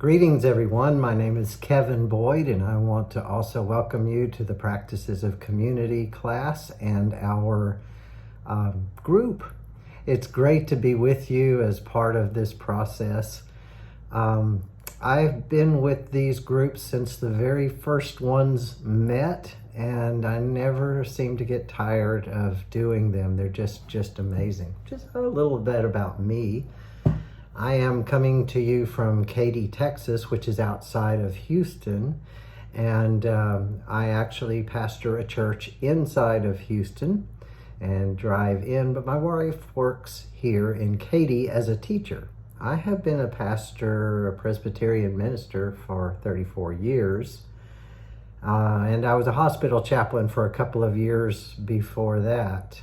Greetings, everyone. My name is Kevin Boyd, and I want to also welcome you to the Practices of Community class and our group. It's great to be with you as part of this process. I've been with these groups since the very first ones met, and I never seem to get tired of doing them. They're just amazing. Just a little bit about me. I am coming to you from Katy, Texas, which is outside of Houston, and I actually pastor a church inside of Houston and drive in, but my wife works here in Katy as a teacher. I have been a pastor, a Presbyterian minister for 34 years, and I was a hospital chaplain for a couple of years before that.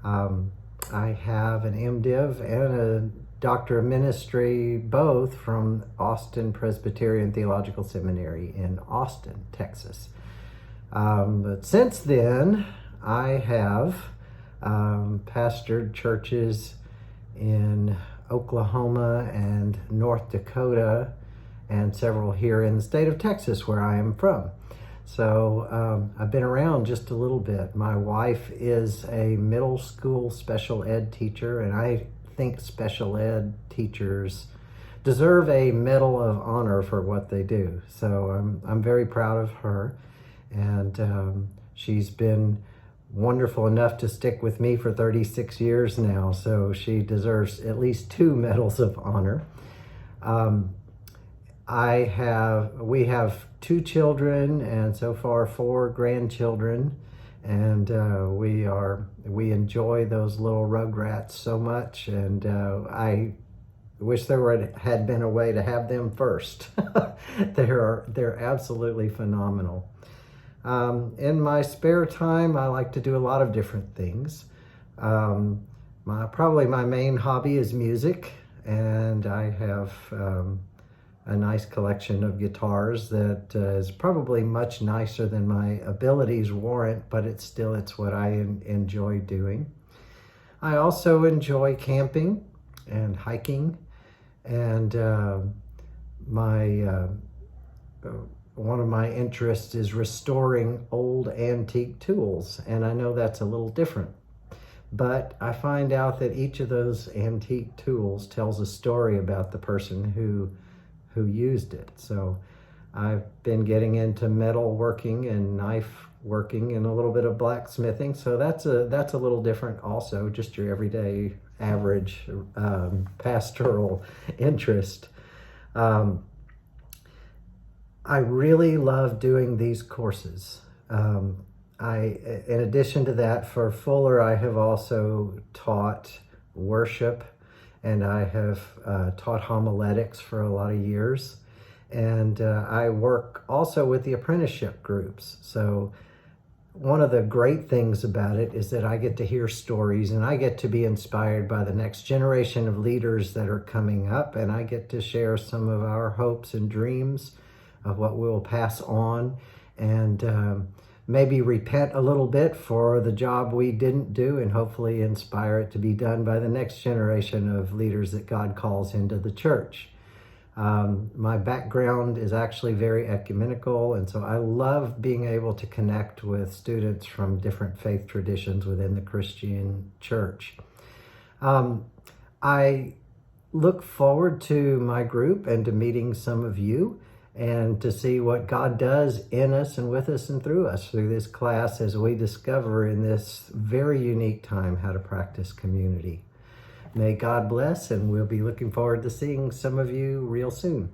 I have an MDiv and a Doctor of Ministry, both from Austin Presbyterian Theological Seminary in Austin, Texas. But since then, I have pastored churches in Oklahoma and North Dakota, and several here in the state of Texas, where I am from. So I've been around just a little bit. My wife is a middle school special ed teacher, and I think special ed teachers deserve a Medal of Honor for what they do. So I'm very proud of her, and she's been wonderful enough to stick with me for 36 years now, so she deserves at least 2 Medals of Honor. We have 2 children, and so far 4 grandchildren. And we enjoy those little rugrats so much, and I wish had been a way to have them first. They're absolutely phenomenal. In my spare time, I like to do a lot of different things. Probably my main hobby is music, and I have a nice collection of guitars that is probably much nicer than my abilities warrant, but it's what I enjoy doing. I also enjoy camping and hiking, and one of my interests is restoring old antique tools, and I know that's a little different, but I find out that each of those antique tools tells a story about the person who used it. So I've been getting into metal working and knife working and a little bit of blacksmithing. So that's a little different also, just your everyday average pastoral interest. I really love doing these courses. In addition to that, for Fuller, I have also taught worship, and I have taught homiletics for a lot of years. And I work also with the apprenticeship groups. So one of the great things about it is that I get to hear stories, and I get to be inspired by the next generation of leaders that are coming up, and I get to share some of our hopes and dreams of what we'll pass on, and maybe repent a little bit for the job we didn't do, and hopefully inspire it to be done by the next generation of leaders that God calls into the church. My background is actually very ecumenical, and so I love being able to connect with students from different faith traditions within the Christian church. I look forward to my group and to meeting some of you, and to see what God does in us and with us and through us through this class as we discover in this very unique time how to practice community. May God bless, and we'll be looking forward to seeing some of you real soon.